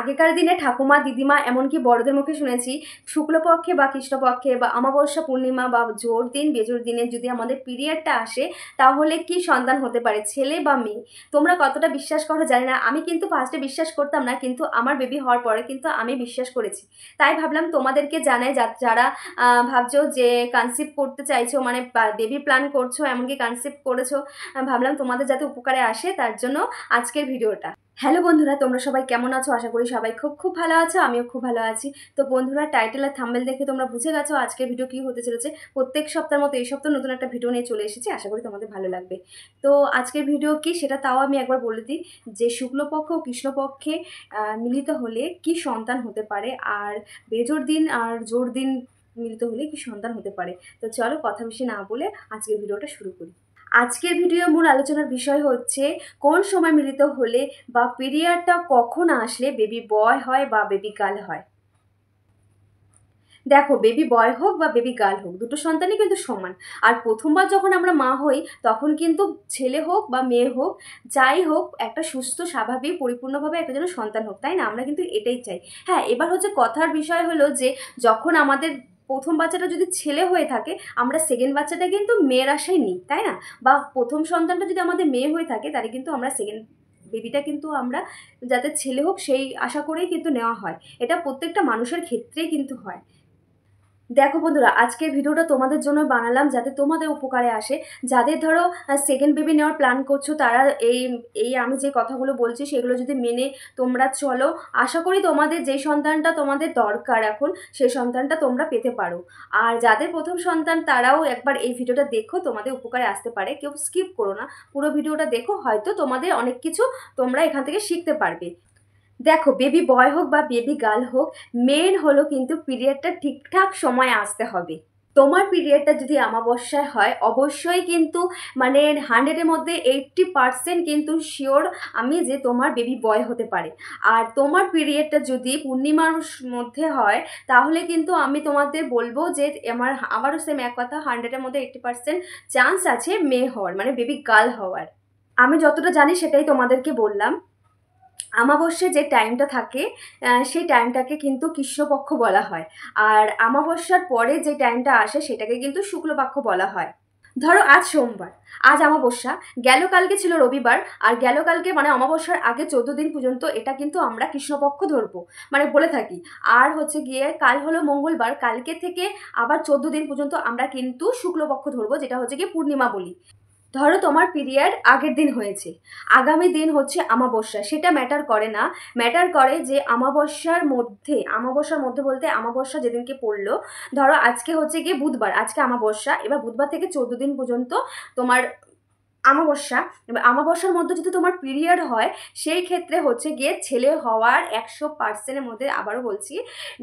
আগেকার দিনে ঠাকুমা দিদিমা এমনকি বড়দের মুখে শুনেছি শুক্লপক্ষে বা কৃষ্ণপক্ষে বা অমাবস্যা পূর্ণিমা বা জোর দিন বেজোর দিনে যদি আমাদের পিরিয়ডটা আসে তাহলে কি সন্তান হতে পারে, ছেলে বা মেয়ে। তোমরা কতটা বিশ্বাস করো জানি না, আমি কিন্তু ফার্স্টে বিশ্বাস করতাম না, কিন্তু আমার বেবি হওয়ার পরে কিন্তু আমি বিশ্বাস করেছি। তাই ভাবলাম তোমাদেরকে জানাই, যারা ভাবছো যে কনসিভ করতে চাইছো, মানে বেবি প্ল্যান করছো, এমনকি কনসিভ করেছো, ভাবলাম তোমাদের যাতে উপকারে আসে তার জন্য আজকের ভিডিওটা। হ্যালো বন্ধুরা, তোমরা সবাই কেমন আছো? আশা করি সবাই খুব ভালো আছো, আমিও খুব ভালো আছি। তো বন্ধুরা, টাইটেল আর থাম্বনেল দেখে তোমরা বুঝে গেছো আজকের ভিডিও কি হতে চলেছে। প্রত্যেক সপ্তাহের মতো এই সপ্তাহ নতুন একটা ভিডিও নিয়ে চলে এসেছি, আশা করি তোমাদের ভালো লাগবে। তো আজকের ভিডিও কি সেটা তাও আমি একবার বলে দিই, যে শুক্লপক্ষ ও কৃষ্ণপক্ষে মিলিত হলে কি সন্তান হতে পারে, আর বেজোর দিন আর জোর দিন মিলিত হলে কি সন্তান হতে পারে। তো চলো কথা বেশি না বলে আজকের ভিডিওটা শুরু করি। আজকের ভিডিও মূল আলোচনার বিষয় হচ্ছে কোন সময় মিলিত হলে বা পিরিয়ডটা কখন আসলে বেবি বয় হয় বা বেবি গার্ল হয়। দেখো, বেবি বয় হোক বা বেবি গার্ল হোক, দুটো সন্তানই কিন্তু সমান। আর প্রথমবার যখন আমরা মা হই তখন কিন্তু ছেলে হোক বা মেয়ে হোক, যাই হোক, একটা সুস্থ স্বাভাবিক পরিপূর্ণভাবে একটা যেন সন্তান হোক, তাই না? আমরা কিন্তু এটাই চাই। হ্যাঁ, এবার হচ্ছে কথার বিষয় হলো যে যখন আমাদের প্রথম বাচ্চাটা যদি ছেলে হয়ে থাকে, আমরা সেকেন্ড বাচ্চাটা কিন্তু মেয়ের আশায় নিই, তাই না? বা প্রথম সন্তানটা যদি আমাদের মেয়ে হয়ে থাকে তাহলে কিন্তু আমরা সেকেন্ড বেবিটা কিন্তু আমরা যাতে ছেলে হোক সেই আশা করেই কিন্তু নেওয়া হয়। এটা প্রত্যেকটা মানুষের ক্ষেত্রেই কিন্তু হয়। দেখো বন্ধুরা, আজকের ভিডিওটা তোমাদের জন্য বানালাম যাতে তোমাদের উপকারে আসে। যাদের ধরো সেকেন্ড বেবি নেওয়ার প্ল্যান করছো, তারা এই এই আমি যে কথাগুলো বলছি সেগুলো যদি মেনে তোমরা চলো, আশা করি তোমাদের যেই সন্তানটা তোমাদের দরকার এখন সেই সন্তানটা তোমরা পেতে পারো। আর যাদের প্রথম সন্তান তারাও একবার এই ভিডিওটা দেখো, তোমাদের উপকারে আসতে পারে। কেউ স্কিপ করো না, পুরো ভিডিওটা দেখো, হয়তো তোমাদের অনেক কিছু তোমরা এখান থেকে শিখতে পারবে। দেখো, বেবি বয় হোক বা বেবি গার্ল হোক, মেন হলো কিন্তু পিরিয়ডটা ঠিকঠাক সময়ে আসতে হবে। তোমার পিরিয়ডটা যদি অমাবস্যায় হয়, অবশ্যই কিন্তু মানে 100-এর মধ্যে 80% কিন্তু শিওর আমি যে তোমার বেবি বয় হতে পারে। আর তোমার পিরিয়ডটা যদি পূর্ণিমার মধ্যে হয় তাহলে কিন্তু আমি তোমাদের বলবো যে আমারও সেম এক কথা, 100-এর মধ্যে 80% চান্স আছে মেয়ে হওয়ার, মানে বেবি গার্ল হওয়ার। আমি যতটা জানি সেটাই তোমাদেরকে বললাম। অমাবস্যায় যে টাইমটা থাকে সেই টাইমটাকে কিন্তু কৃষ্ণপক্ষ বলা হয়। আর অমাবস্যার পরে যে টাইমটা আসে সেটাকে কিন্তু শুক্লপক্ষ বলা হয়। ধরো আজ সোমবার, আজ অমাবস্যা, গেল কালকে ছিল রবিবার, আর গেল কালকে মানে অমাবস্যার আগে 14 দিন পর্যন্ত এটা কিন্তু আমরা কৃষ্ণপক্ষ ধরবো, মানে বলে থাকি। আর হচ্ছে গিয়ে কাল হলো মঙ্গলবার, কালকে থেকে আবার 14 দিন পর্যন্ত আমরা কিন্তু শুক্লপক্ষ ধরবো, যেটা হচ্ছে গিয়ে পূর্ণিমা বলি। ধরো তোমার পিরিয়ড আগের দিন হয়েছে, আগামী দিন হচ্ছে অমাবস্যা, সেটা ম্যাটার করে না। ম্যাটার করে যে অমাবস্যার মধ্যে বলতে অমাবস্যা যেদিনকে পড়লো, ধরো আজকে হচ্ছে গিয়ে বুধবার, আজকে অমাবস্যা, এবার বুধবার থেকে 14 দিন পর্যন্ত তোমার অমাবস্যা। এবার অমাবস্যার মধ্যে যদি তোমার পিরিয়ড হয়, সেই ক্ষেত্রে হচ্ছে গিয়ে ছেলে হওয়ার 100%-এর মধ্যে, আবারও বলছি,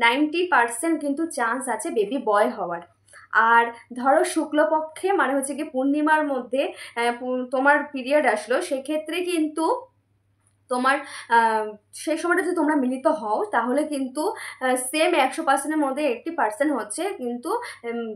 90% কিন্তু চান্স আছে বেবি বয় হওয়ার। আর ধরো শুক্লপক্ষে মানে হচ্ছে কি পূর্ণিমার মধ্যে তোমার পিরিয়ড আসলো, সেক্ষেত্রে কিন্তু তোমার সেই সময়টা যদি তোমরা মিলিত হও তাহলে কিন্তু সেম 100%-এর মধ্যে 80% হচ্ছে কিন্তু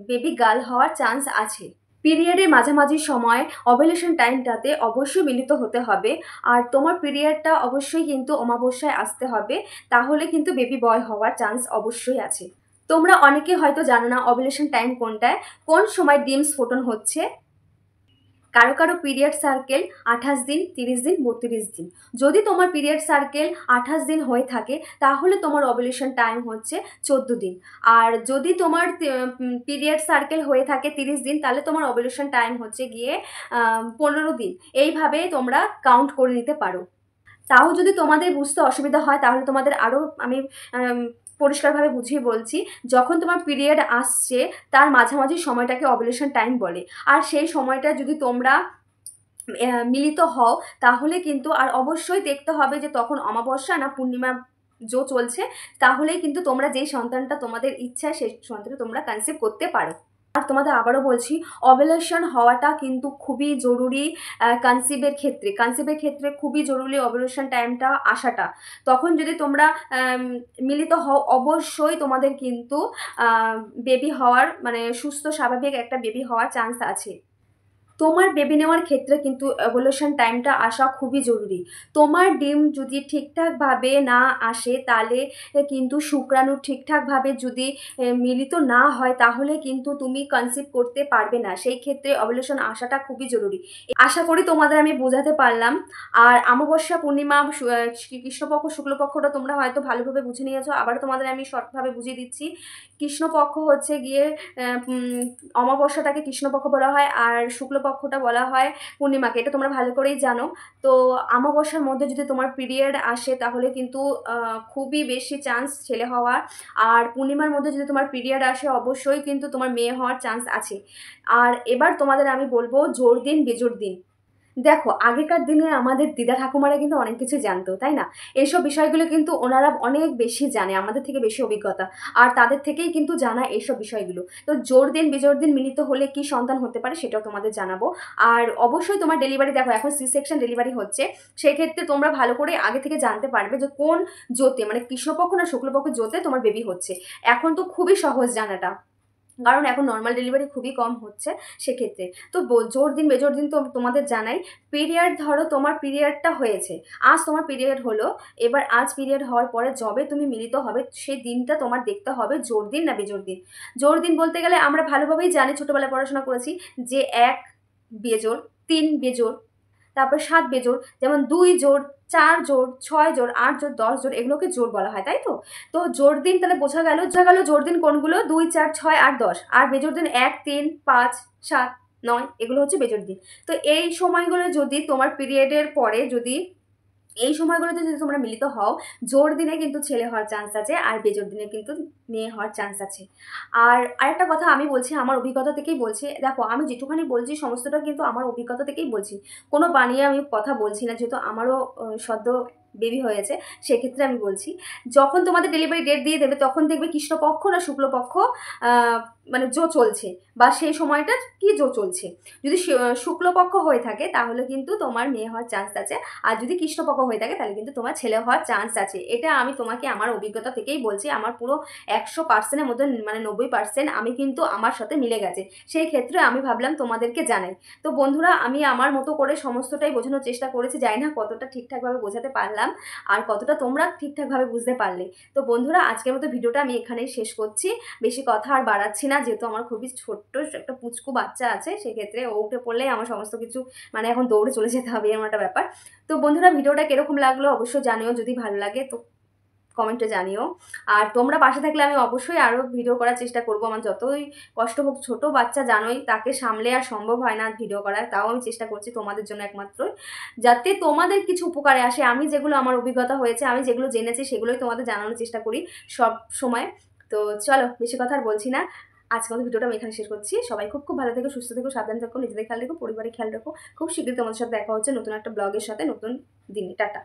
বেবি গার্ল হওয়ার চান্স আছে। পিরিয়ডের মাঝামাঝি সময় ওভুলেশন টাইমটাতে অবশ্যই মিলিত হতে হবে। আর তোমার পিরিয়ডটা অবশ্যই কিন্তু অমাবস্যায় আসতে হবে, তাহলে কিন্তু বেবি বয় হওয়ার চান্স অবশ্যই আছে। তোমরা অনেকে হয়তো জানো না ওভুলেশন টাইম কোনটায়, কোন সময় ডিম স্ফোটন হচ্ছে। কারো কারো পিরিয়ড সার্কেল 28 দিন, 30 দিন, 32 দিন। যদি তোমার পিরিয়ড সার্কেল 28 দিন হয়ে থাকে তাহলে তোমার ওভুলেশন টাইম হচ্ছে 14 দিন। আর যদি তোমার পিরিয়ড সার্কেল হয়ে থাকে 30 দিন তাহলে তোমার ওভুলেশন টাইম হচ্ছে গিয়ে 15 দিন। এইভাবে তোমরা কাউন্ট করে নিতে পারো। তাও যদি তোমাদের বুঝতে অসুবিধা হয় তাহলে তোমাদের আরও আমি পরিষ্কারভাবে বুঝিয়ে বলছি। যখন তোমার পিরিয়ড আসছে তার মাঝামাঝি সময়টাকে ওভুলেশন টাইম বলে। আর সেই সময়টা যদি তোমরা মিলিত হও তাহলে কিন্তু, আর অবশ্যই দেখতে হবে যে তখন অমাবস্যা না পূর্ণিমা চলছে, তাহলেই কিন্তু তোমরা যেই সন্তানটা তোমাদের ইচ্ছা সেই সন্তানটা তোমরা কনসিভ করতে পারো। আর তোমাদের আবারও বলছি, ওভুলেশন হওয়াটা কিন্তু খুবই জরুরি। কনসিভের ক্ষেত্রে খুবই জরুরি ওভুলেশন টাইমটা আসাটা। তখন যদি তোমরা মিলিত হও অবশ্যই তোমাদের কিন্তু বেবি হওয়ার মানে সুস্থ স্বাভাবিক একটা বেবি হওয়ার চান্স আছে। তোমার বেবি নেওয়ার ক্ষেত্রে কিন্তু অ্যাভলিউশন টাইমটা আসা খুবই জরুরি। তোমার ডিম যদি ঠিকঠাকভাবে না আসে তাহলে কিন্তু শুক্রাণু ঠিকঠাকভাবে যদি মিলিত না হয় তাহলে কিন্তু তুমি কনসিভ করতে পারবে না। সেই ক্ষেত্রে অ্যাভলিউশন আসাটা খুবই জরুরি। আশা করি তোমাদের আমি বোঝাতে পারলাম। আর অমাবস্যা, পূর্ণিমা, কৃষ্ণপক্ষ, শুক্লপক্ষটা তোমরা হয়তো ভালোভাবে বুঝে নিয়েছো। আবার তোমাদের আমি শর্টভাবে বুঝিয়ে দিচ্ছি। কৃষ্ণপক্ষ হচ্ছে গিয়ে অমাবস্যাটাকে কৃষ্ণপক্ষ বলা হয়, আর শুক্লপক্ষটা বলা হয় পূর্ণিমাকে। এটা তোমরা ভালো করেই জানো। তো অমাবস্যার মধ্যে যদি তোমার পিরিয়ড আসে তাহলে কিন্তু খুবই বেশি চান্স ছেলে হওয়ার। আর পূর্ণিমার মধ্যে যদি তোমার পিরিয়ড আসে অবশ্যই কিন্তু তোমার মেয়ে হওয়ার চান্স আছে। আর এবার তোমাদের আমি বলবো জোর দিন বেজোর দিন। দেখো, আগেকার দিনে আমাদের দিদা ঠাকুমারা কিন্তু অনেক কিছু জানতো, তাই না? এইসব বিষয়গুলো কিন্তু ওনারা অনেক বেশি জানে, আমাদের থেকে বেশি অভিজ্ঞতা। আর তাদের থেকেই কিন্তু জানা এইসব বিষয়গুলো। তো জোর দিন বেজোর দিন মিলিত হলে কি সন্তান হতে পারে সেটাও তোমাদের জানাবো। আর অবশ্যই তোমার ডেলিভারি, দেখো এখন সি সেকশন ডেলিভারি হচ্ছে, সেক্ষেত্রে তোমরা ভালো করে আগে থেকে জানতে পারবে যে কোন জোতে, মানে কৃষ্ণপক্ষ না শুক্লপক্ষ জোতে তোমার বেবি হচ্ছে। এখন তো খুবই সহজ জানাটা, কারণ এখন নর্মাল ডেলিভারি খুবই কম হচ্ছে। সেক্ষেত্রে তো জোর দিন বেজোর দিন তো তোমাদের জানাই। পিরিয়ড, ধরো তোমার পিরিয়ডটা হয়েছে, আজ তোমার পিরিয়ড হলো। এবার আজ পিরিয়ড হওয়ার পরে যবে তুমি মিলিত হবে সেই দিনটা তোমার দেখতে হবে জোর দিন না বেজোর দিন। জোর দিন বলতে গেলে আমরা ভালোভাবেই জানি, ছোটোবেলায় পড়াশোনা করেছি যে 1 বেজোর, 3 বেজোর, তারপর 7 বেজোড়, যেমন 2 জোড়, 4 জোড়, 6 জোড়, 8 জোড়, 10 জোড়, এগুলোকে জোড় বলা হয়, তাই তো? তো জোড় দিন তাহলে বোঝা গেল জোড় দিন কোনগুলো, 2, 4, 6, 8, 10। আর বেজোড় দিন 1, 3, 5, 7, 9, এগুলো হচ্ছে বেজোড় দিন। তো এই সময়গুলো যদি তোমার পিরিয়ডের পরে যদি এই সময়গুলোতে যদি তোমরা মিলিত হও, জোর দিনে কিন্তু ছেলে হওয়ার চান্স আছে, আর বেজোর দিনে কিন্তু মেয়ে হওয়ার চান্স আছে। আর আরেকটা কথা আমি বলছি, আমার অভিজ্ঞতা থেকেই বলছি। দেখো, আমি যেটুখানি বলছি সমস্তটা কিন্তু আমার অভিজ্ঞতা থেকেই বলছি, কোনো বানিয়ে আমি কথা বলছি না, যেহেতু আমারও সদ্য বেবি হয়েছে। সেক্ষেত্রে আমি বলছি, যখন তোমাদের ডেলিভারি ডেট দিয়ে দেবে তখন দেখবে কৃষ্ণপক্ষ না শুক্লপক্ষ মানে জো চলছে, বা সেই সময়টা কি জো চলছে। যদি শুক্লপক্ষ হয়ে থাকে তাহলে কিন্তু তোমার মেয়ে হওয়ার চান্স আছে, আর যদি কৃষ্ণপক্ষ হয়ে থাকে তাহলে কিন্তু তোমার ছেলে হওয়ার চান্স আছে। এটা আমি তোমাকে আমার অভিজ্ঞতা থেকেই বলছি। আমার পুরো 100%-এর মধ্যে মানে 90% আমি কিন্তু আমার সাথে মিলে গেছে। সেই ক্ষেত্রে আমি ভাবলাম তোমাদেরকে জানাই। তো বন্ধুরা, আমি আমার মতো করে সমস্তটাই বোঝানোর চেষ্টা করেছি, জানি না কতটা ঠিকঠাকভাবে বোঝাতে পারলাম আর কতটা তোমরা ঠিকঠাকভাবে বুঝতে পারলে। তো বন্ধুরা, আজকের মতো ভিডিওটা আমি এখানেই শেষ করছি। বেশি কথা আর বাড়াচ্ছি না, যেহেতু আমার খুবই ছোট্ট একটা পুচকু বাচ্চা আছে। সেক্ষেত্রে ও উঠে পড়লেই আমার সমস্ত কিছু মানে এখন দৌড়ে চলে যেতে হবে, এমন একটা ব্যাপার। তো বন্ধুরা, ভিডিওটা কিরকম লাগলো অবশ্যই জানিও, যদি ভালো লাগে তো কমেন্টে জানিও। আর তোমরা পাশে থাকলে আমি অবশ্যই আরও ভিডিও করার চেষ্টা করবো। আমার যতই কষ্ট হোক, ছোটো বাচ্চা জানোই, তাকে সামলে আর সম্ভব হয় না ভিডিও করার, তাও আমি চেষ্টা করছি তোমাদের জন্য একমাত্রই, যাতে তোমাদের কিছু উপকারে আসে। আমি যেগুলো আমার অভিজ্ঞতা হয়েছে, আমি যেগুলো জেনেছি সেগুলোই তোমাদের জানানোর চেষ্টা করি সব সময়। তো চলো, বেশি কথা আর বলছি না, আজকে আমাদের ভিডিওটা আমি এখানে শেষ করছি। সবাই খুব খুব ভালো থেকো, সুস্থ থেকো, সাবধান থেকো, নিজেদের খেয়াল রেখো, পরিবারের খেয়াল রেখো। খুব শীঘ্রই তোমাদের সাথে দেখা হচ্ছে নতুন একটা ব্লগের সাথে, নতুন দিনে। টাটা।